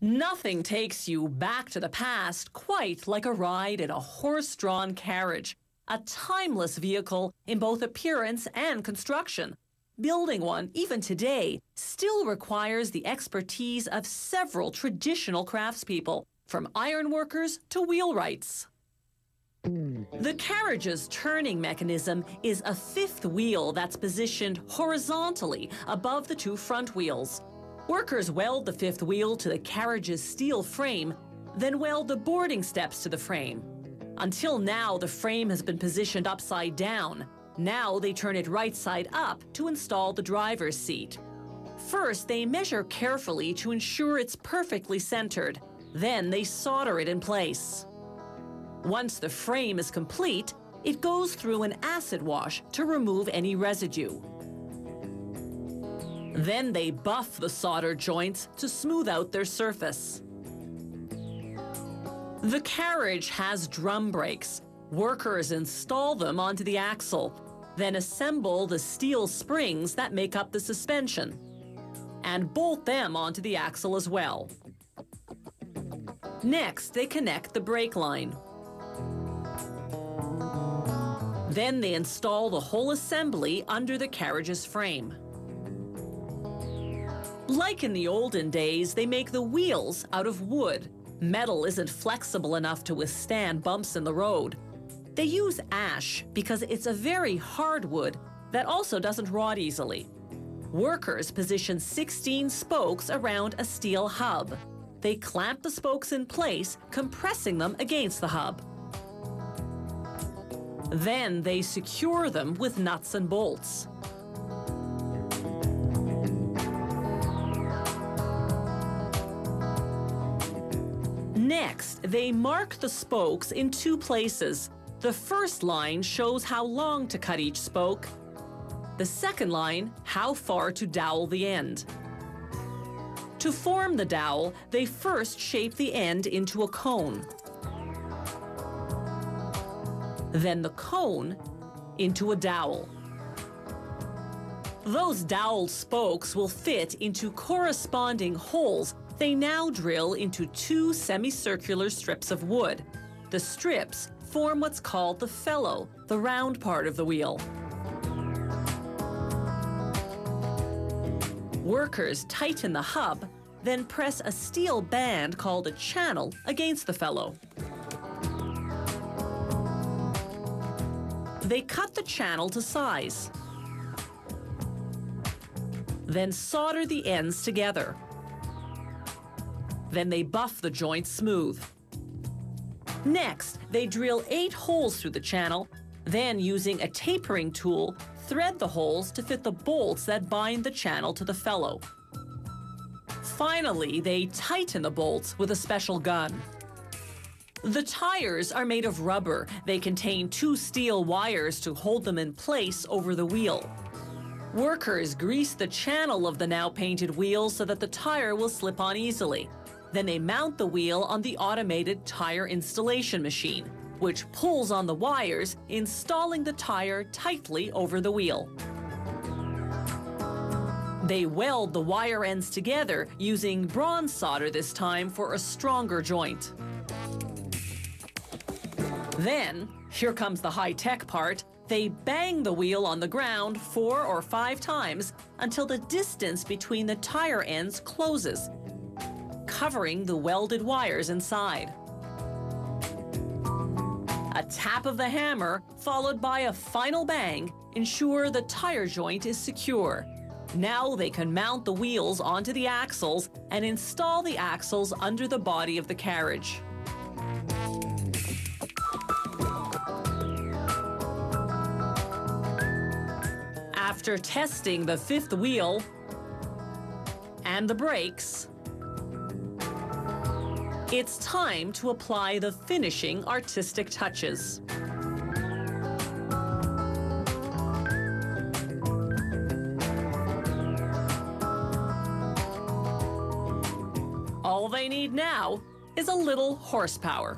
Nothing takes you back to the past quite like a ride in a horse-drawn carriage, a timeless vehicle in both appearance and construction. Building one, even today, still requires the expertise of several traditional craftspeople, from ironworkers to wheelwrights. The carriage's turning mechanism is a fifth wheel that's positioned horizontally above the two front wheels. Workers weld the fifth wheel to the carriage's steel frame, then weld the boarding steps to the frame. Until now, the frame has been positioned upside down. Now they turn it right side up to install the driver's seat. First, they measure carefully to ensure it's perfectly centered. Then they solder it in place. Once the frame is complete, it goes through an acid wash to remove any residue. Then they buff the solder joints to smooth out their surface. The carriage has drum brakes. Workers install them onto the axle, then assemble the steel springs that make up the suspension, and bolt them onto the axle as well. Next, they connect the brake line. Then they install the whole assembly under the carriage's frame. Like in the olden days, they make the wheels out of wood. Metal isn't flexible enough to withstand bumps in the road. They use ash because it's a very hard wood that also doesn't rot easily. Workers position 16 spokes around a steel hub. They clamp the spokes in place, compressing them against the hub. Then they secure them with nuts and bolts. Next, they mark the spokes in two places. The first line shows how long to cut each spoke. The second line, how far to dowel the end. To form the dowel, they first shape the end into a cone. Then the cone into a dowel. Those doweled spokes will fit into corresponding holes they now drill into two semicircular strips of wood. The strips form what's called the felloe, the round part of the wheel. Workers tighten the hub, then press a steel band called a channel against the felloe. They cut the channel to size, then solder the ends together. Then they buff the joint smooth. Next, they drill 8 holes through the channel, then using a tapering tool, thread the holes to fit the bolts that bind the channel to the felloe. Finally, they tighten the bolts with a special gun. The tires are made of rubber. They contain 2 steel wires to hold them in place over the wheel. Workers grease the channel of the now painted wheel so that the tire will slip on easily. Then they mount the wheel on the automated tire installation machine, which pulls on the wires, installing the tire tightly over the wheel. They weld the wire ends together using bronze solder this time for a stronger joint. Then, here comes the high-tech part, they bang the wheel on the ground 4 or 5 times until the distance between the tire ends closes, covering the welded wires inside. A tap of the hammer, followed by a final bang, ensure the tire joint is secure. Now they can mount the wheels onto the axles and install the axles under the body of the carriage. After testing the 5th wheel and the brakes, it's time to apply the finishing artistic touches. All they need now is a little horsepower.